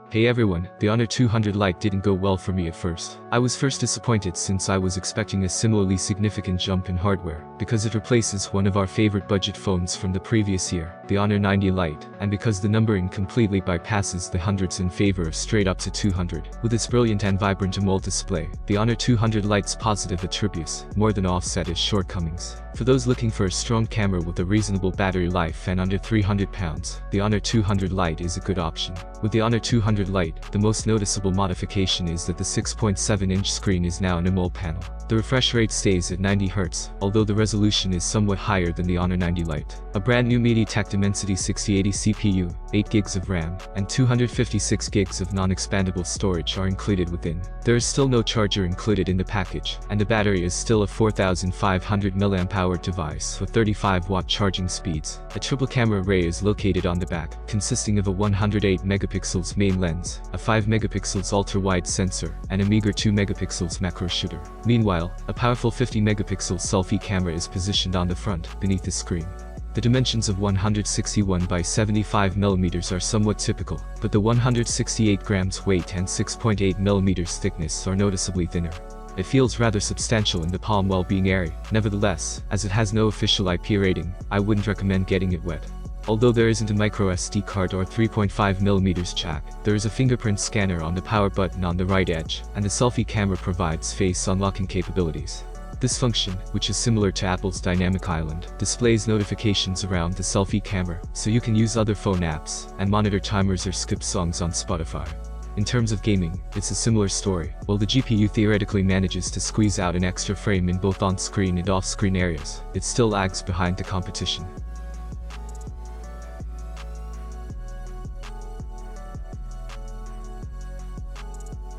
Hey everyone, the Honor 200 Lite didn't go well for me at first. I was first disappointed since I was expecting a similarly significant jump in hardware, because it replaces one of our favorite budget phones from the previous year, the Honor 90 Lite, and because the numbering completely bypasses the hundreds in favor of straight up to 200. With its brilliant and vibrant AMOLED display, the Honor 200 Lite's positive attributes more than offset its shortcomings. For those looking for a strong camera with a reasonable battery life and under £300, the Honor 200 Lite is a good option. With the Honor 200 Lite, the most noticeable modification is that the 6.7-inch screen is now an AMOLED panel. The refresh rate stays at 90Hz, although the resolution is somewhat higher than the Honor 90 Lite. A brand new MediaTek Dimensity 6080 CPU, 8GB of RAM, and 256GB of non-expandable storage are included within. There is still no charger included in the package, and the battery is still a 4500 mAh device with 35-watt charging speeds. A triple camera array is located on the back, consisting of a 108 megapixels main lens, a 5 megapixels ultra-wide sensor, and a meager 2 megapixels macro shooter. Meanwhile, a powerful 50 megapixel selfie camera is positioned on the front, beneath the screen. The dimensions of 161 by 75 mm are somewhat typical, but the 168 grams weight and 6.8 mm thickness are noticeably thinner. It feels rather substantial in the palm while being airy. Nevertheless, as it has no official IP rating, I wouldn't recommend getting it wet. Although there isn't a microSD card or 3.5mm jack, there is a fingerprint scanner on the power button on the right edge, and the selfie camera provides face unlocking capabilities. This function, which is similar to Apple's Dynamic Island, displays notifications around the selfie camera, so you can use other phone apps, and monitor timers or skip songs on Spotify. In terms of gaming, it's a similar story. While the GPU theoretically manages to squeeze out an extra frame in both on-screen and off-screen areas, it still lags behind the competition.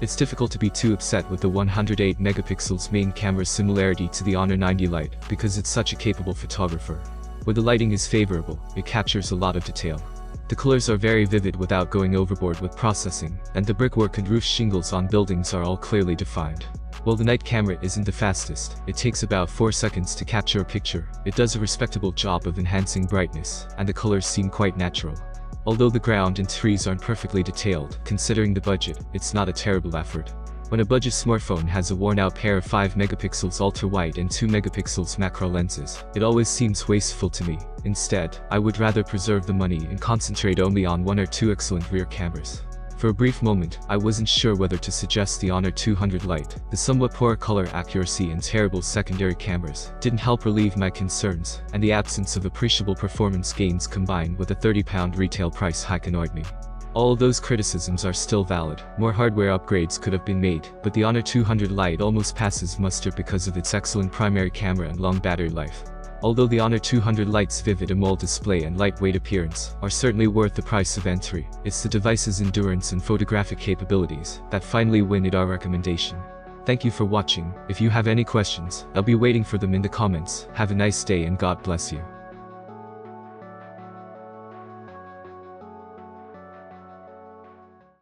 It's difficult to be too upset with the 108 megapixels main camera's similarity to the Honor 90 Lite, because it's such a capable photographer. Where the lighting is favorable, it captures a lot of detail. The colors are very vivid without going overboard with processing, and the brickwork and roof shingles on buildings are all clearly defined. While the night camera isn't the fastest, it takes about 4 seconds to capture a picture, it does a respectable job of enhancing brightness, and the colors seem quite natural. Although the ground and trees aren't perfectly detailed, considering the budget, it's not a terrible effort. When a budget smartphone has a worn-out pair of 5 megapixels ultra-wide and 2 megapixels macro lenses, it always seems wasteful to me. Instead, I would rather preserve the money and concentrate only on 1 or 2 excellent rear cameras. For a brief moment, I wasn't sure whether to suggest the Honor 200 Lite. The somewhat poor color accuracy and terrible secondary cameras didn't help relieve my concerns, and the absence of appreciable performance gains combined with a £30 retail price hike annoyed me. All those criticisms are still valid. More hardware upgrades could have been made, but the Honor 200 Lite almost passes muster because of its excellent primary camera and long battery life. Although the Honor 200 Lite's vivid AMOLED display and lightweight appearance are certainly worth the price of entry, it's the device's endurance and photographic capabilities that finally win it our recommendation. Thank you for watching. If you have any questions, I'll be waiting for them in the comments. Have a nice day and God bless you.